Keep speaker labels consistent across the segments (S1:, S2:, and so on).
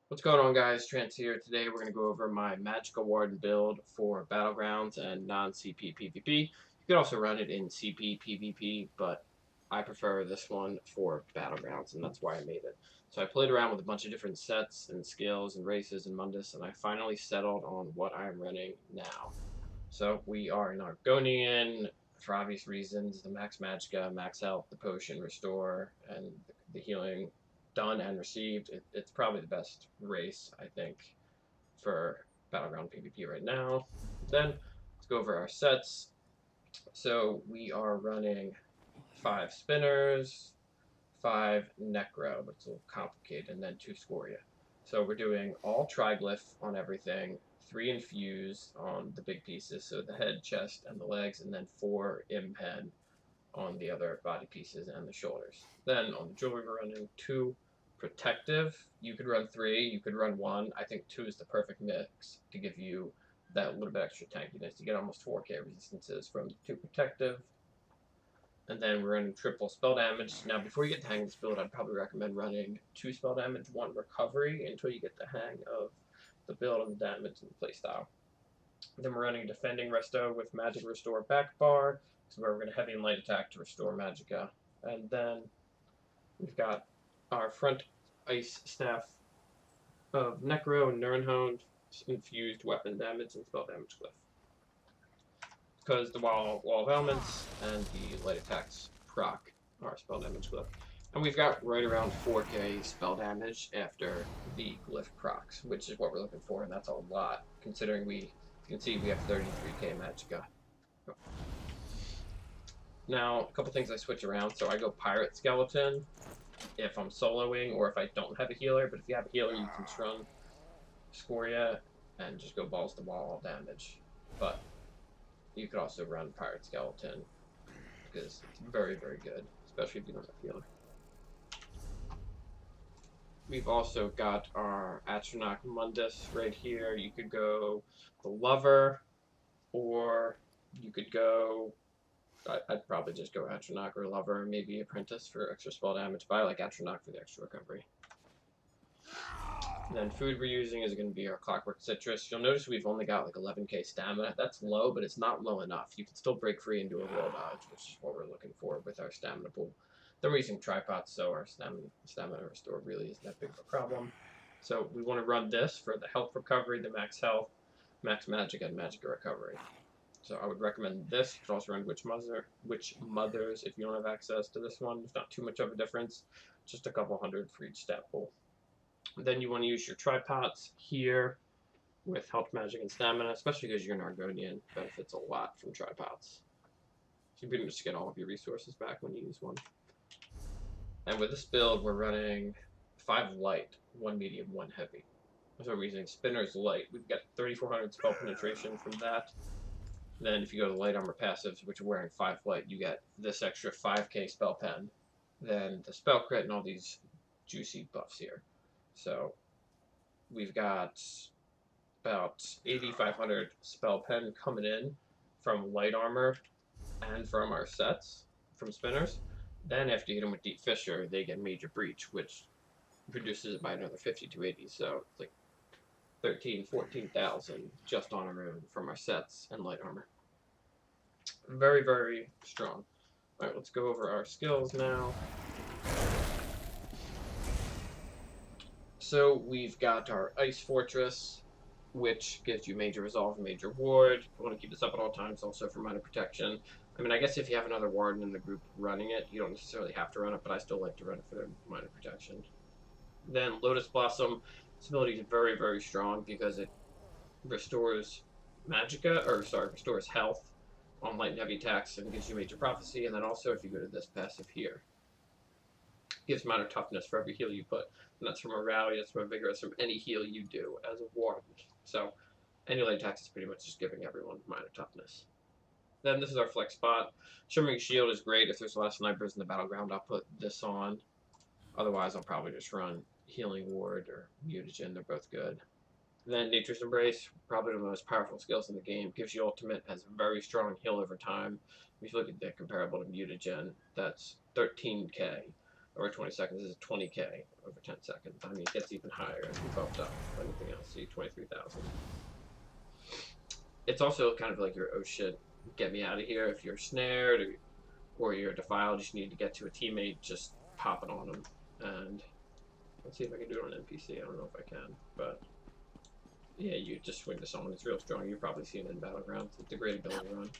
S1: What's going on, guys? Trance here. Today we're going to go over my Magicka Warden build for Battlegrounds and non-CP PvP. You could also run it in CP PvP, but I prefer this one for Battlegrounds, and that's why I made it. So I played around with a bunch of different sets and skills and races and Mundus, and I finally settled on what I'm running now. So we are an Argonian, for obvious reasons, the max Magicka, max health, the potion restore, and the healing done and received. It's probably the best race, I think, for Battleground PvP right now. Then let's go over our sets. So we are running 5 spinners, 5 necro, but it's a little complicated, and then 2 scoria. So we're doing all triglyph on everything, 3 infuse on the big pieces, so the head, chest, and the legs, and then 4 impen on the other body pieces and the shoulders. Then on the jewelry, we're running 2 protective. You could run 3, you could run 1. I think 2 is the perfect mix to give you that little bit extra tankiness. You get almost 4k resistances from 2 protective. And then we're running triple spell damage. Now, before you get the hang of this build, I'd probably recommend running 2 spell damage, 1 recovery until you get the hang of the build and the damage and the playstyle. Then we're running defending resto with magic restore back bar, so where we're going to heavy and light attack to restore magicka. And then we've got our front ice staff of necro and neuron infused weapon damage and spell damage glyph. Because the wall of elements and the light attacks proc our spell damage glyph. And we've got right around 4k spell damage after the glyph procs, which is what we're looking for, and that's a lot, considering you can see we have 33k magicka. Now, a couple things I switch around. So I go pirate skeleton if I'm soloing or if I don't have a healer, but if you have a healer, you can just run scoria and just go balls to wall damage. But you could also run pirate skeleton because it's very, very good, especially if you don't have a healer. We've also got our Atronach Mundus right here. You could go the Lover, or you could go, I'd probably just go Atronach or Lover, maybe Apprentice for extra spell damage, but I like Atronach for the extra recovery. And then food we're using is going to be our Clockwork Citrus. You'll notice we've only got like 11k stamina. That's low, but it's not low enough. You can still break free and do a roll dodge, which is what we're looking for with our stamina pool. Then we're using tripods, so our stamina restore really isn't that big of a problem. So we want to run this for the health recovery, the max health, max magic, and magicka recovery. So I would recommend this. You could also run Witch Mothers if you don't have access to this one. It's not too much of a difference, just a couple hundred for each stat pool. Then you want to use your tripods here with health, magic, and stamina, especially because you're an Argonian. Benefits a lot from tripods. So you pretty much get all of your resources back when you use one. And with this build, we're running 5 light, 1 medium, 1 heavy. So we're using Spinner's Light. We've got 3,400 spell penetration from that. Then if you go to light armor passives, which are wearing 5 light, you get this extra 5k spell pen. Then the spell crit and all these juicy buffs here. So we've got about 8,500 spell pen coming in from light armor and from our sets, from spinners. Then after you hit them with Deep Fissure, they get Major Breach, which reduces it by another 50 to 80. So it's like 13,000, 14,000 just on our own from our sets and light armor. Very, very strong. Alright, let's go over our skills now. So we've got our Ice Fortress, which gives you Major Resolve and Major Ward. You want to keep this up at all times, also for minor protection. I mean, I guess if you have another Warden in the group running it, you don't necessarily have to run it, but I still like to run it for the minor protection. Then Lotus Blossom, this ability is very, very strong because it restores restores health on light and heavy attacks and gives you Major Prophecy, and then also if you go to this passive here, gives minor toughness for every heal you put. And that's from a rally, that's from a vigor, that's from any heal you do as a Warden. So any light attacks is pretty much just giving everyone minor toughness. Then this is our flex spot. Shimmering Shield is great. If there's a lot of snipers in the Battleground, I'll put this on. Otherwise, I'll probably just run Healing Ward or Mutagen. They're both good. Then Nature's Embrace, probably the most powerful skills in the game. Gives you ultimate, has a very strong heal over time. If you look at the comparable to Mutagen, that's 13k over 20 seconds is 20k over 10 seconds. I mean, it gets even higher as we bumped up. Anything else? See, 23,000. It's also kind of like your oh shit, get me out of here. If you're snared or you're defiled, you just need to get to a teammate, just pop it on them. And let's see if I can do it on an NPC. I don't know if I can, but yeah, you just swing to someone. It's real strong. You've probably seen it in Battleground. It's a great ability run.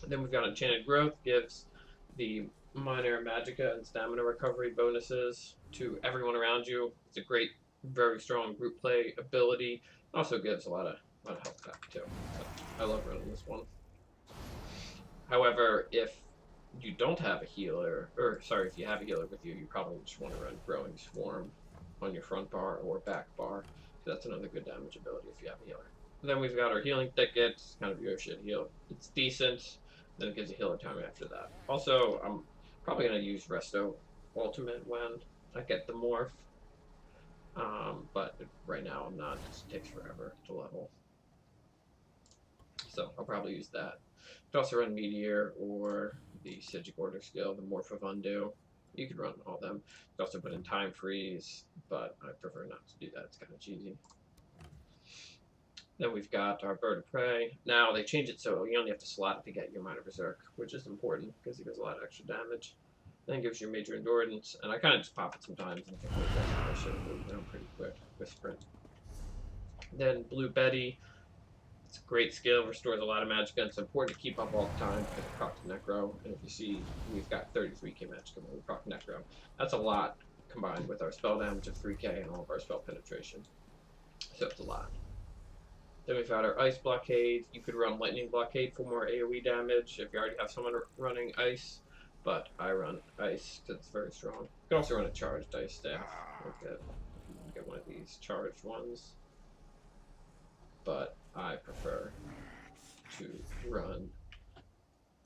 S1: And then we've got Enchanted Growth, gives the minor Magicka and stamina recovery bonuses to everyone around you. It's a great, very strong group play ability. It also gives a lot of health back too. So I love running this one. However, if you don't have a healer, or sorry, if you have a healer with you, you probably just want to run Growing Swarm on your front bar or back bar. That's another good damage ability if you have a healer. And then we've got our Healing Thicket. It's kind of your shit heal. It's decent. Then it gives a healer time after that. Also, I'm probably going to use Resto Ultimate when I get the morph. But right now I'm not. It just takes forever to level. So I'll probably use that. You could also run Meteor or the Sigic Order skill, the Morph of Undo. You could run all of them. You could also put in Time Freeze, but I prefer not to do that. It's kind of cheesy. Then we've got our Bird of Prey. Now they change it so you only have to slot it to get your Minor Berserk, which is important because it does a lot of extra damage. Then it gives you Major Endurance, and I kind of just pop it sometimes and think, I should have moved around pretty quick with Sprint. Then Blue Betty. It's a great skill, restores a lot of Magicka, and it's important to keep up all the time because it procs Necro. And if you see, we've got 33k Magicka when we proc Necro. That's a lot combined with our spell damage of 3k and all of our spell penetration. So it's a lot. Then we've got our Ice Blockade. You could run Lightning Blockade for more AoE damage if you already have someone running Ice, but I run Ice because it's very strong. You can also run a Charged Ice staff. Get one of these charged ones. But I prefer to run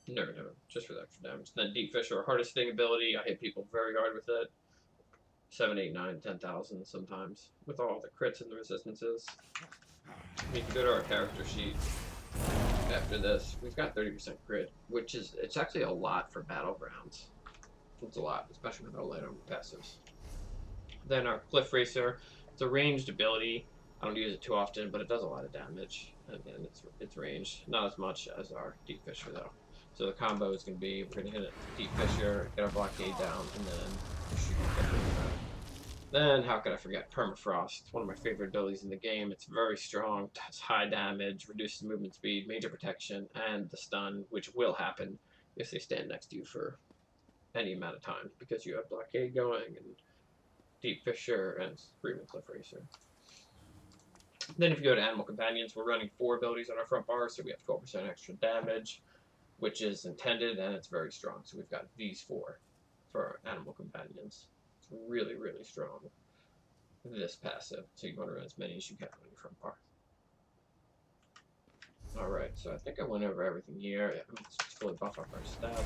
S1: Nerdo just for the extra damage. Then Deep Fish or Hardest Thing ability. I hit people very hard with it. 7, 8, 9, 10,000 sometimes with all the crits and the resistances. We can go to our character sheet after this. We've got 30% crit, which is, it's actually a lot for Battlegrounds. It's a lot, especially with our light armor passives. Then our Cliff Racer. It's a ranged ability. I don't use it too often, but it does a lot of damage, and it's ranged. Not as much as our Deep Fisher, though. So the combo is going to be, we're going to hit a Deep Fisher, get our blockade down, and then shoot. Then, how could I forget? Permafrost. It's one of my favorite abilities in the game. It's very strong, does high damage, reduces movement speed, major protection, and the stun, which will happen if they stand next to you for any amount of time, because you have blockade going, and Deep Fisher, and Screaming Cliff Racer. Then if you go to Animal Companions, we're running 4 abilities on our front bar, so we have 12% extra damage, which is intended, and it's very strong. So we've got these 4 for our Animal Companions. It's really, really strong, this passive. So you want to run as many as you can on your front bar. Alright, so I think I went over everything here. Yeah, let's just fully buff up our stats.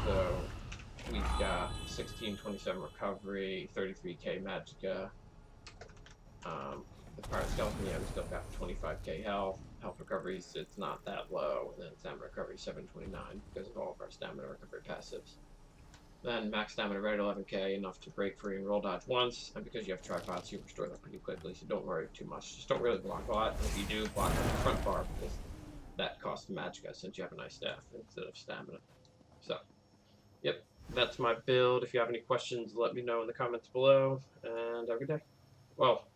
S1: So we've got 1627 recovery, 33k Magicka. The Pirate Skeleton, yeah, we still got 25k health. Health recoveries, it's not that low. And then stamina recovery, 729 because of all of our stamina recovery passives. Then max stamina right at 11k, enough to break free and roll dodge once. And because you have tripods, you restore that pretty quickly, so don't worry too much. Just don't really block a lot. And if you do, block on the front bar because that costs Magicka since you have a nice staff instead of stamina. So, yep. That's my build. If you have any questions, let me know in the comments below, and have a good day. Well,